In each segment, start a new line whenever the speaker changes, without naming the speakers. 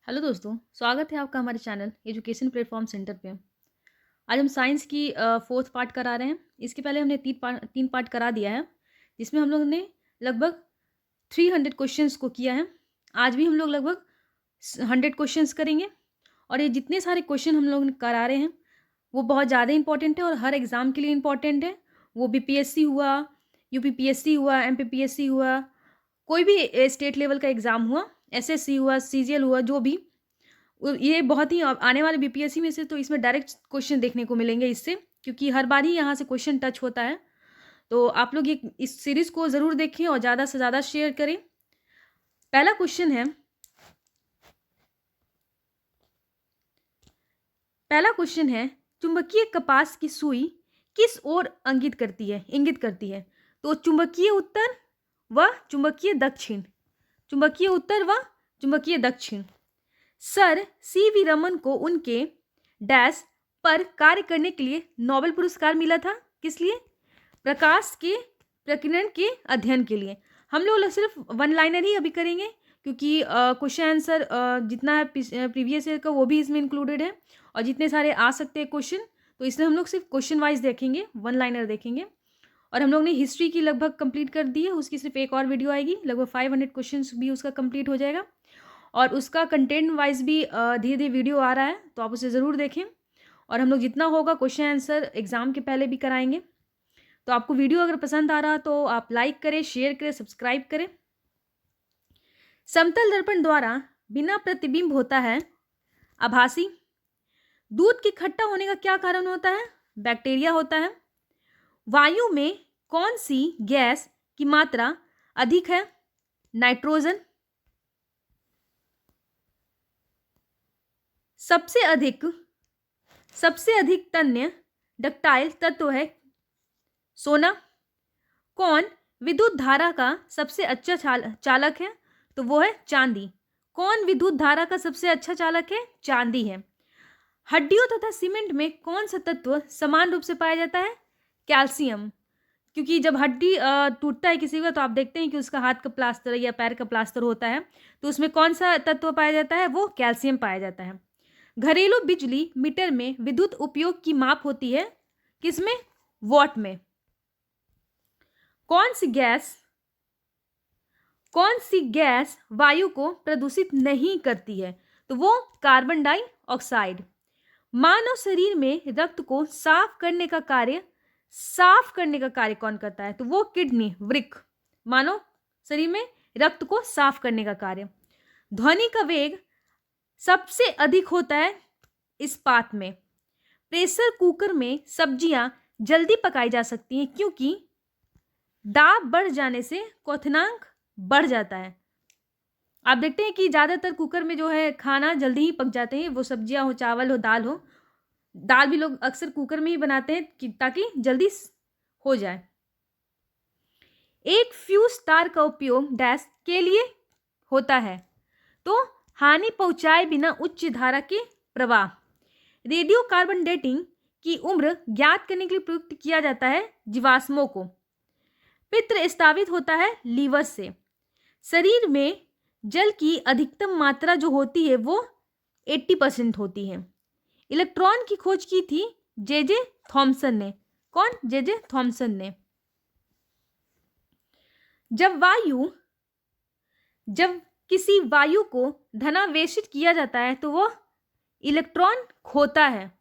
Hello दोस्तों, स्वागत है आपका हमारे चैनल एजुकेशन प्लेटफॉर्म सेंटर पे। आज हम साइंस की फोर्थ पार्ट करा रहे हैं। इसके पहले हमने तीन पार्ट करा दिया है, जिसमें हम लोग ने लगभग 300 क्वेश्चंस को किया है। आज भी हम लोग लगभग 100 क्वेश्चंस करेंगे और ये जितने सारे क्वेश्चन हम लोग करा रहे हैं वो बहुत ज़्यादा इंपॉर्टेंट है और हर एग्ज़ाम के लिए इंपॉर्टेंट है। वो बीपीएससी हुआ, यूपीपीएससी हुआ, एमपीपीएससी हुआ, कोई भी स्टेट लेवल का एग्ज़ाम हुआ, एसएससी हुआ, सीजीएल हुआ, जो भी ये बहुत ही आने वाले बीपीएससी में से तो इसमें डायरेक्ट क्वेश्चन देखने को मिलेंगे इससे, क्योंकि हर बार ही यहाँ से क्वेश्चन टच होता है। तो आप लोग ये इस सीरीज़ को ज़रूर देखें और ज़्यादा से ज़्यादा शेयर करें। पहला क्वेश्चन है चुंबकीय कपास की सुई किस ओर इंगित करती है। तो चुंबकीय उत्तर व चुंबकीय दक्षिण, चुंबकीय उत्तर व चुंबकीय दक्षिण। सर सीवी रमन को उनके डैश पर कार्य करने के लिए नोबेल पुरस्कार मिला था। किस लिए? प्रकाश के प्रकीर्णन के अध्ययन के लिए। हम लोग सिर्फ वन लाइनर ही अभी करेंगे, क्योंकि क्वेश्चन आंसर जितना है प्रीवियस ईयर का वो भी इसमें इंक्लूडेड है और जितने सारे आ सकते हैं क्वेश्चन, तो इसलिए हम लोग सिर्फ क्वेश्चन वाइज देखेंगे, वन लाइनर देखेंगे। और हम लोग ने हिस्ट्री की लगभग कंप्लीट कर दी है, उसकी सिर्फ एक और वीडियो आएगी, लगभग 500 क्वेश्चन भी उसका कंप्लीट हो जाएगा और उसका कंटेंट वाइज भी धीरे धीरे वीडियो आ रहा है, तो आप उसे ज़रूर देखें। और हम लोग जितना होगा क्वेश्चन आंसर एग्ज़ाम के पहले भी कराएंगे। तो आपको वीडियो अगर पसंद आ रहा तो आप लाइक करें, शेयर करें, सब्सक्राइब करें। समतल दर्पण द्वारा बिना प्रतिबिंब होता है आभासी। दूध के खट्टा होने का क्या कारण होता है? बैक्टीरिया होता है। वायु में कौन सी गैस की मात्रा अधिक है? नाइट्रोजन। सबसे अधिक तन्य डक्टाइल तत्व है सोना। कौन विद्युत धारा का सबसे अच्छा चालक है? तो वो है चांदी। कौन विद्युत धारा का सबसे अच्छा चालक है? चांदी है। हड्डियों तथा सीमेंट में कौन सा तत्व समान रूप से पाया जाता है? कैल्शियम। क्योंकि जब हड्डी टूटता है किसी का, तो आप देखते हैं कि उसका हाथ का प्लास्टर या पैर का प्लास्टर होता है, तो उसमें कौन सा तत्व पाया जाता है? वो कैल्शियम पाया जाता है। घरेलू बिजली मीटर में विद्युत उपयोग की माप होती है किसमें? वॉट में। कौन सी गैस वायु को प्रदूषित नहीं करती है? तो वो कार्बन डाइऑक्साइड। मानव शरीर में रक्त को साफ करने का कार्य कौन करता है? तो वो किडनी, वृक्क। मानव शरीर में रक्त को साफ करने का कार्य। ध्वनि का वेग सबसे अधिक होता है इस्पात में। प्रेशर कुकर में सब्जियां जल्दी पकाई जा सकती हैं क्योंकि दाब बढ़ जाने से क्वथनांक बढ़ जाता है। आप देखते हैं कि ज़्यादातर कुकर में जो है खाना जल्दी ही पक जाते हैं, वो सब्जियां हो, चावल हो, दाल हो। दाल भी लोग अक्सर कुकर में ही बनाते हैं ताकि जल्दी हो जाए। एक फ्यूज तार का उपयोग डैश के लिए होता है? तो हानि पहुंचाए बिना उच्च धारा के प्रवाह। रेडियो कार्बन डेटिंग की उम्र ज्ञात करने के लिए प्रयुक्त किया जाता है जीवाश्मों को। पित्र स्तावित होता है लीवर से। शरीर में जल की अधिकतम मात्रा जो होती है वो 80% होती है। इलेक्ट्रॉन की खोज की थी जे थॉमसन ने। कौन? जे थॉमसन ने। जब किसी वायु को धनावेशित किया जाता है तो वो इलेक्ट्रॉन खोता है।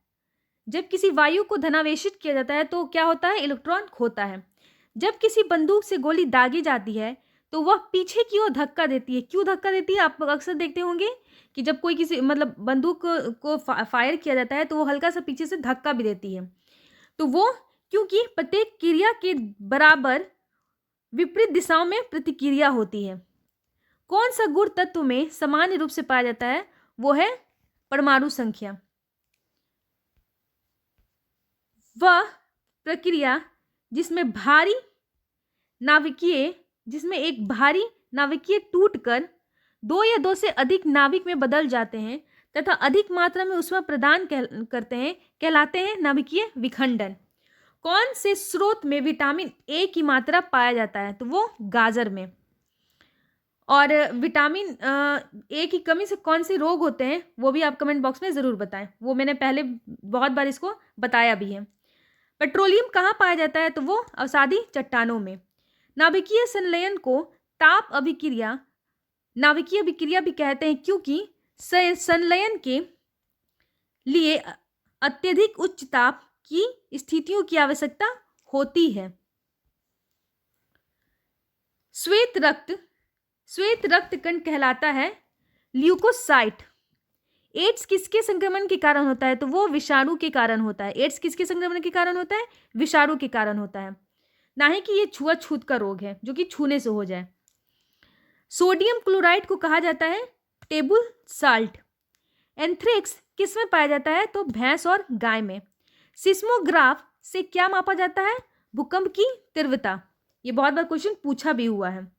जब किसी वायु को धनावेशित किया जाता है तो क्या होता है? इलेक्ट्रॉन खोता है। जब किसी बंदूक से गोली दागी जाती है तो वह पीछे की ओर धक्का देती है। क्यों धक्का देती है? आप अक्सर देखते होंगे कि जब कोई किसी बंदूक को फायर किया जाता है तो वो हल्का सा पीछे से धक्का भी देती है। तो वो क्योंकि प्रत्येक क्रिया के बराबर विपरीत दिशाओं में प्रतिक्रिया होती है। कौन सा गुण तत्व में सामान्य रूप से पाया जाता है? वो है परमाणु संख्या। वह प्रक्रिया जिसमें एक भारी नाभिकीय टूटकर दो या दो से अधिक नाभिक में बदल जाते हैं तथा अधिक मात्रा में ऊष्मा प्रदान करते हैं कहलाते हैं नाभिकीय विखंडन। कौन से स्रोत में विटामिन ए की मात्रा पाया जाता है? तो वो गाजर में। और विटामिन ए की कमी से कौन से रोग होते हैं वो भी आप कमेंट बॉक्स में ज़रूर बताएं, वो मैंने पहले बहुत बार इसको बताया भी है। पेट्रोलियम कहाँ पाया जाता है, तो वो अवसादी चट्टानों में। नाभिकीय संलयन को ताप अभिक्रिया, नाभिकीय अभिक्रिया भी कहते हैं, क्योंकि संलयन के लिए अत्यधिक उच्च ताप की स्थितियों की आवश्यकता होती है। श्वेत रक्त कण कहलाता है ल्यूकोसाइट। एड्स किसके संक्रमण के कारण होता है, तो वो विषाणु के कारण होता है। एड्स किसके संक्रमण के कारण होता है, विषाणु के कारण होता है, ना ही कि ये छुआछूत का रोग है जो कि छूने से हो जाए। सोडियम क्लोराइड को कहा जाता है टेबल साल्ट। एंथ्रेक्स किस में पाया जाता है, तो भैंस और गाय में। सिस्मोग्राफ से क्या मापा जाता है, भूकंप की तीव्रता। ये बहुत बार क्वेश्चन पूछा भी हुआ है।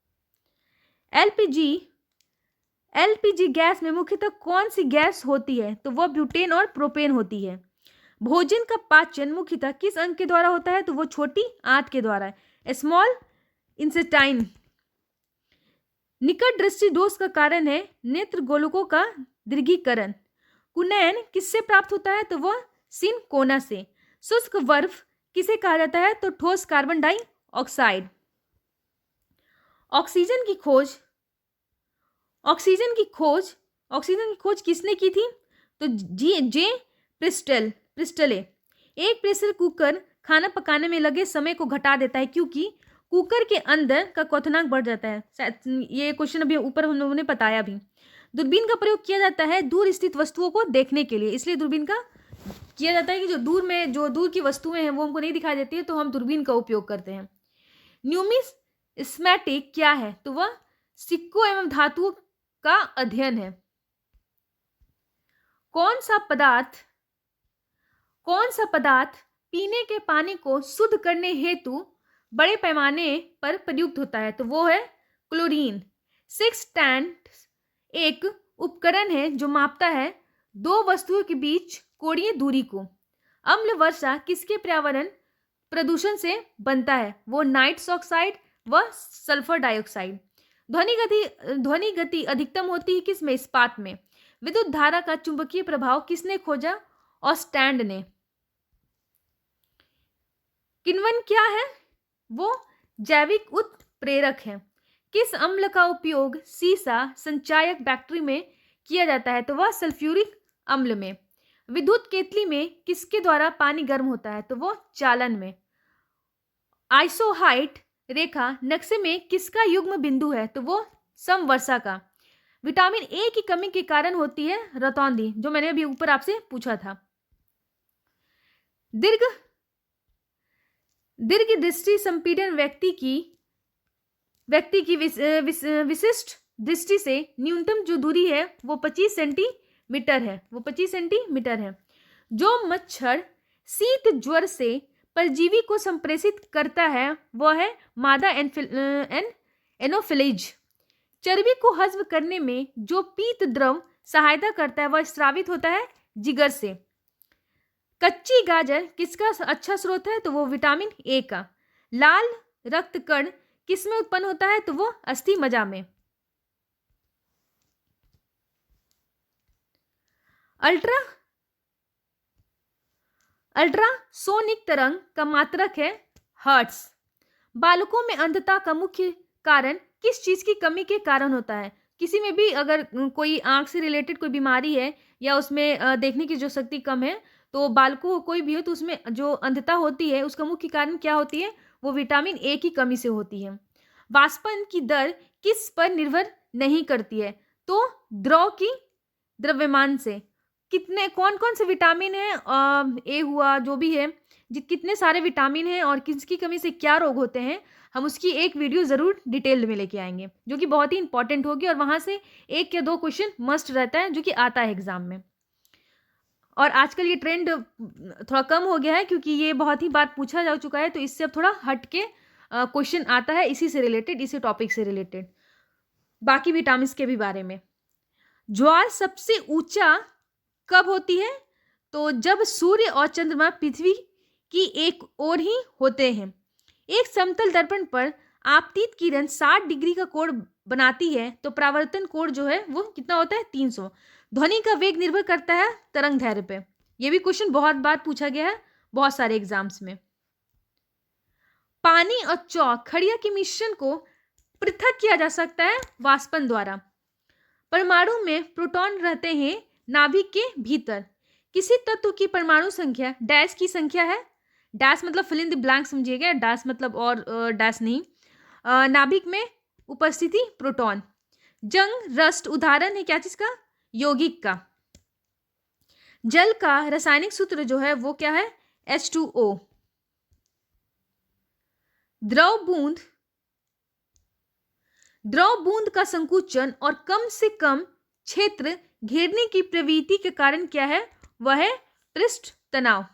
एलपीजी गैस में मुख्यतः कौन सी गैस होती है, तो वह ब्यूटेन और प्रोपेन होती है। भोजन का पाचन मुख्यतः किस अंग के द्वारा होता है, तो वो छोटी आंत के द्वारा, स्मॉल इंटेस्टाइन। निकट दृष्टि दोष का कारण है नेत्र गोलकों का दीर्घीकरण। कुनैन किससे प्राप्त होता है, तो वह सिनकोना से। शुष्क बर्फ किसे कहा जाता है, तो ठोस कार्बन डाइऑक्साइड। ऑक्सीजन की खोज किसने की थी, तो जे प्रिस्टले। एक प्रेशर कुकर खाना पकाने में लगे समय को घटा देता है, क्योंकि कुकर के अंदर का क्वथनांक बढ़ जाता है। ये क्वेश्चन अभी ऊपर हम लोगों ने बताया भी। दूरबीन का प्रयोग किया जाता है दूर स्थित वस्तुओं को देखने के लिए, इसलिए दूरबीन का किया जाता है कि जो दूर की वस्तुएं हैं वो हमको नहीं दिखाई देती है, तो हम दूरबीन का उपयोग करते हैं। न्यूमिस्मैटिक क्या है, तो वह सिक्कों एवं धातुओं का अध्ययन है। कौन सा पदार्थ पीने के पानी को शुद्ध करने हेतु बड़े पैमाने पर प्रयुक्त होता है, तो वो है क्लोरीन। सेक्सटेंट एक उपकरण है जो मापता है दो वस्तुओं के बीच कोणीय दूरी को। अम्ल वर्षा किसके पर्यावरण प्रदूषण से बनता है, वो नाइट्रस ऑक्साइड व सल्फर डाइऑक्साइड। ध्वनि गति अधिकतम होती है किसमें, इस्पात में। विद्युत धारा का चुंबकीय प्रभाव किसने खोजा, ऑस्टैंड ने। किण्वन क्या है, वो जैविक उत्प्रेरक है। किस अम्ल का उपयोग सीसा संचायक बैक्टीरिया में किया जाता है, तो वह सल्फ्यूरिक अम्ल में। विद्युत केतली में किसके द्वारा पानी गर्म होता है, तो वो चालन में। आइसोहाइट रेखा नक्शे में किसका युग्म बिंदु है, तो वो समवर्षा का। विटामिन ए की कमी के कारण होती है रतौंधी, जो मैंने अभी ऊपर आपसे पूछा था। दीर्घ दृष्टि संपीड़न व्यक्ति की विशिष्ट दृष्टि से न्यूनतम जो दूरी है वो 25 सेंटीमीटर है। जो मच्छर शीत ज्वर से परजीवी को संप्रेषित करता है वह है मादा एनोफिलीज। चर्बी को हजम करने में जो पीत द्रव सहायता करता है वह स्रावित होता है जिगर से। कच्ची गाजर किसका अच्छा स्रोत है, तो वो विटामिन ए का। लाल रक्त कण किस में उत्पन्न होता है, तो वो अस्थि मज्जा में। अल्ट्रासोनिक तरंग का मात्रक है हर्ट्ज। बालकों में अंधता का मुख्य कारण किस चीज की कमी के कारण होता है। किसी में भी अगर कोई आंख से रिलेटेड कोई बीमारी है या उसमें देखने की जो शक्ति कम है, तो बालकों कोई भी हो तो उसमें जो अंधता होती है उसका मुख्य कारण क्या होती है, वो विटामिन ए की कमी से होती है। वाष्पन की दर किस पर निर्भर नहीं करती है, तो द्रव की द्रव्यमान से। कौन कौन से विटामिन है, ए हुआ जो भी है, कितने सारे विटामिन हैं और किसकी कमी से क्या रोग होते हैं, हम उसकी एक वीडियो ज़रूर डिटेल में लेके आएंगे जो कि बहुत ही इंपॉर्टेंट होगी और वहाँ से 1 या 2 क्वेश्चन मस्ट रहता है जो कि आता है एग्जाम में। और आजकल ये ट्रेंड थोड़ा कम हो गया है क्योंकि ये बहुत ही बार पूछा जा चुका है, तो इससे अब थोड़ा हट के क्वेश्चन आता है इसी से रिलेटेड, इसी टॉपिक से रिलेटेड, बाकी विटामिन के भी बारे में। ज्वार सबसे ऊंचा कब होती है, तो जब सूर्य और चंद्रमा पृथ्वी की एक ओर ही होते हैं। एक समतल दर्पण पर आपतित किरण 60 डिग्री का कोण बनाती है तो परावर्तन कोण जो है वो कितना होता है 300। ध्वनि का वेग निर्भर करता है तरंग दैर्ध्य पे। ये भी क्वेश्चन बहुत बार पूछा गया है बहुत सारे एग्जाम्स में। पानी और चौक खड़िया के मिश्रण को पृथक किया जा सकता है वाष्पन द्वारा। परमाणु में प्रोटॉन रहते हैं नाभिक के भीतर। किसी तत्व की परमाणु संख्या डैश की संख्या है, डैश मतलब फिल इन द ब्लैंक समझिएगा, डैश मतलब और डैश नहीं, नाभिक में उपस्थिति प्रोटॉन। जंग रस्ट उदाहरण है क्या चीज का, यौगिक का। जल का रासायनिक सूत्र जो है वो क्या है, H2O। द्रव बूंद का संकुचन और कम से कम क्षेत्र घेरने की प्रवृत्ति के कारण क्या है, वह है पृष्ठ तनाव।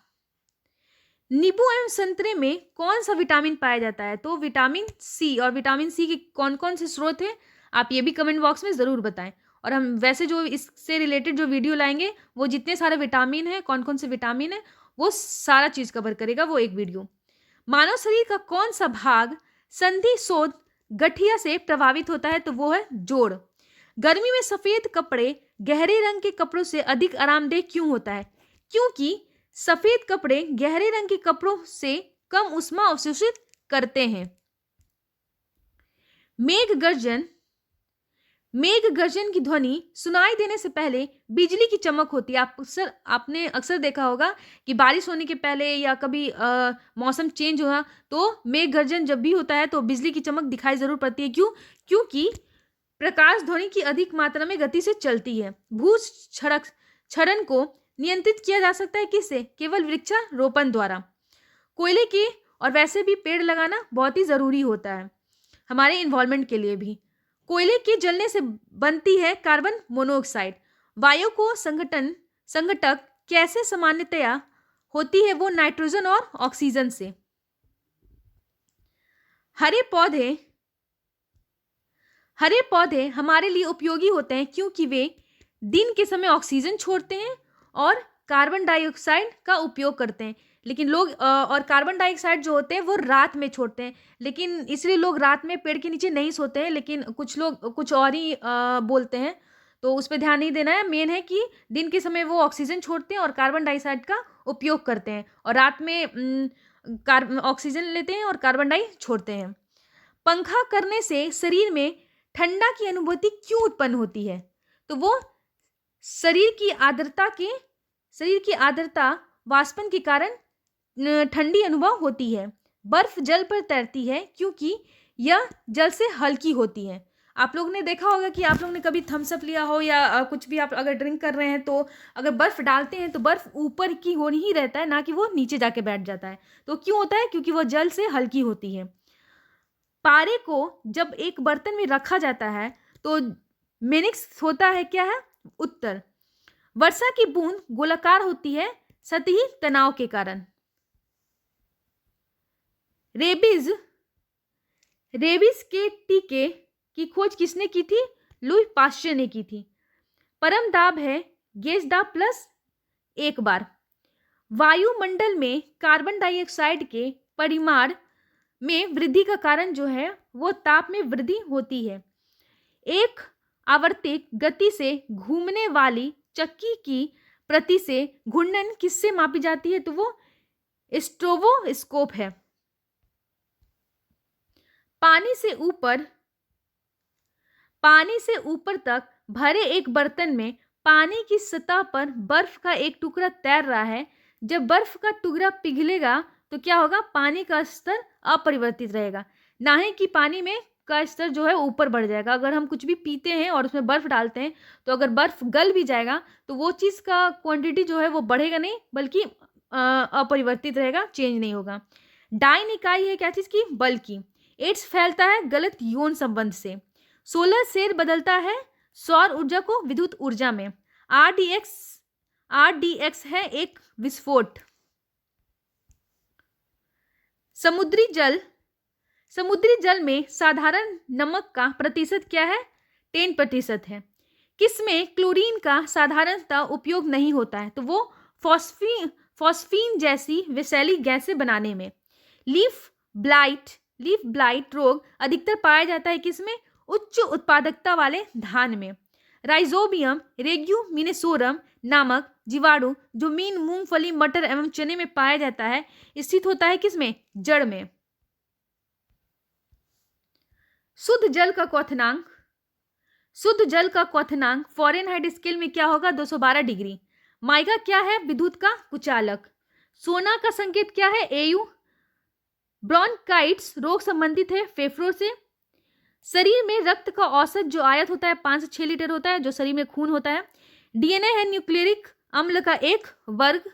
नींबू एवं संतरे में कौन सा विटामिन पाया जाता है, तो विटामिन सी। और विटामिन सी के कौन कौन से स्रोत हैं आप ये भी कमेंट बॉक्स में ज़रूर बताएं। और हम वैसे जो इससे रिलेटेड जो वीडियो लाएंगे वो जितने सारे विटामिन हैं, कौन कौन से विटामिन है, वो सारा चीज़ कवर करेगा वो एक वीडियो। मानव शरीर का कौन सा भाग संधि शोध गठिया से प्रभावित होता है, तो वो है जोड़। गर्मी में सफेद कपड़े गहरे रंग के कपड़ों से अधिक आरामदेह क्यों होता है, क्योंकि सफेद कपड़े गहरे रंग के कपड़ों से कम ऊष्मा अवशोषित करते हैं। मेघ गर्जन की ध्वनि सुनाई देने से पहले बिजली की चमक होती है। आपने अक्सर देखा होगा कि बारिश होने के पहले या कभी मौसम चेंज हुआ तो मेघ गर्जन जब भी होता है तो बिजली की चमक दिखाई जरूर पड़ती है। क्यों, क्योंकि प्रकाश ध्वनि की अधिक मात्रा में गति से चलती है। क्षरण को नियंत्रित किया जा सकता है किससे, केवल वृक्षारोपण द्वारा। कोयले के और वैसे भी पेड़ लगाना बहुत ही जरूरी होता है हमारे इन्वायरमेंट के लिए भी। कोयले के जलने से बनती है कार्बन मोनोऑक्साइड। वायु को संघटक कैसे सामान्यतया होती है, वो नाइट्रोजन और ऑक्सीजन से। हरे पौधे हमारे लिए उपयोगी होते हैं क्योंकि वे दिन के समय ऑक्सीजन छोड़ते हैं और कार्बन डाइऑक्साइड का उपयोग करते हैं। लेकिन लोग और कार्बन डाइऑक्साइड जो होते हैं वो रात में छोड़ते हैं, लेकिन इसलिए लोग रात में पेड़ के नीचे नहीं सोते हैं। लेकिन कुछ लोग कुछ और ही बोलते हैं, तो उस पर ध्यान नहीं देना है। मेन है कि दिन के समय वो ऑक्सीजन छोड़ते हैं और कार्बन डाइऑक्साइड का उपयोग करते हैं, और रात में ऑक्सीजन लेते हैं और कार्बन डाई छोड़ते हैं। पंखा करने से शरीर में ठंडा की अनुभूति क्यों उत्पन्न होती है, तो वो शरीर की आर्द्रता वाष्पन के कारण ठंडी अनुभव होती है। बर्फ जल पर तैरती है क्योंकि यह जल से हल्की होती है। आप लोग ने देखा होगा कि आप लोग ने कभी थम्स अप लिया हो या कुछ भी आप अगर ड्रिंक कर रहे हैं तो अगर बर्फ डालते हैं तो बर्फ ऊपर की ओर ही रहता है, ना कि वो नीचे जाके बैठ जाता है। तो क्यों होता है, क्योंकि वो जल से हल्की होती है। पारे को जब एक बर्तन में रखा जाता है तो मेनिक्स होता है क्या है, उत्तर। वर्षा की बूंद गोलाकार होती है सतही तनाव के कारण। रेबीज के टीके की खोज किसने की थी, लुई पाश्चर ने की थी। परम दाब है गैस दाब प्लस एक बार। वायुमंडल में कार्बन डाइऑक्साइड के परिमाण में वृद्धि का कारण जो है वो ताप में वृद्धि होती है। एक आवर्तिक गति से घूमने वाली चक्की की प्रति से घूर्णन किससे मापी जाती है, तो वो स्ट्रोबोस्कोप है। पानी से ऊपर तक भरे एक बर्तन में पानी की सतह पर बर्फ का एक टुकड़ा तैर रहा है। जब बर्फ का टुकड़ा पिघलेगा तो क्या होगा, पानी का स्तर अपरिवर्तित रहेगा, ना ही कि पानी में का स्तर जो है ऊपर बढ़ जाएगा। अगर हम कुछ भी पीते हैं और उसमें बर्फ डालते हैं तो अगर बर्फ गल भी जाएगा तो वो चीज़ का क्वांटिटी जो है वो बढ़ेगा नहीं, बल्कि अपरिवर्तित रहेगा, चेंज नहीं होगा। डाइन इकाई है क्या चीज़ की, बल की। एड्स फैलता है गलत यौन संबंध से। सोलर सेल बदलता है सौर ऊर्जा को विद्युत ऊर्जा में। RDX है एक विस्फोट। समुद्री जल में साधारण नमक का प्रतिशत क्या है, 10% है। किसमें क्लोरीन का साधारणतः उपयोग नहीं होता है, तो वो फॉस्फीन जैसी विषैली गैसें बनाने में। लीफ ब्लाइट रोग अधिकतर पाया जाता है किसमें, उच्च उत्पादकता वाले धान में। राइजोबियम रेग्यूमिनेसोरम नामक जीवाणु जो मीन, मूंगफली, मटर एवं चने में पाया जाता है, स्थित होता है किसमें? जड़ में। शुद्ध जल का क्वथनांक, शुद्ध जल का क्वथनांक फ़ारेनहाइट स्केल में क्या होगा? 212 डिग्री। माइका क्या है? विद्युत का कुचालक। सोना का संकेत क्या है? एयू। ब्रोंकाइटिस रोग संबंधित है फेफड़ों से। शरीर में रक्त का औसत जो आयत होता है 5 से 6 लीटर होता है, जो शरीर में खून होता है। डीएनए है न्यूक्लियरिक अम्ल का एक वर्ग।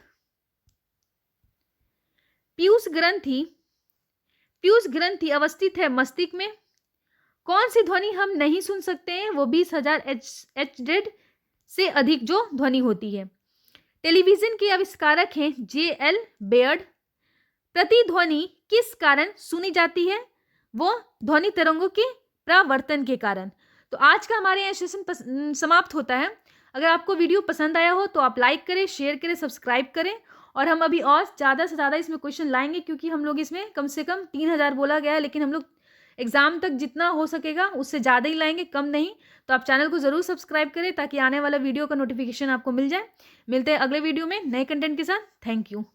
पीयूष ग्रंथि, पीयूष ग्रंथि अवस्थित है मस्तिष्क में। कौन सी ध्वनि हम नहीं सुन सकते हैं? वो 20,000 HZ से अधिक जो ध्वनि होती है। टेलीविजन के आविष्कारक हैं JL बेयर्ड। प्रतिध्वनि किस कारण सुनी जाती है? वो ध्वनि तरंगों के परावर्तन के कारण। तो आज का हमारे यहाँ सेशन समाप्त होता है। अगर आपको वीडियो पसंद आया हो तो आप लाइक करें, शेयर करें, सब्सक्राइब करें। और हम अभी और ज़्यादा से ज़्यादा इसमें क्वेश्चन लाएंगे, क्योंकि हम लोग इसमें कम से कम 3,000 बोला गया है, लेकिन हम लोग एग्जाम तक जितना हो सकेगा उससे ज़्यादा ही लाएंगे, कम नहीं। तो आप चैनल को ज़रूर सब्सक्राइब करें ताकि आने वाला वीडियो का नोटिफिकेशन आपको मिल जाए। मिलते हैं अगले वीडियो में नए कंटेंट के साथ। Thank you.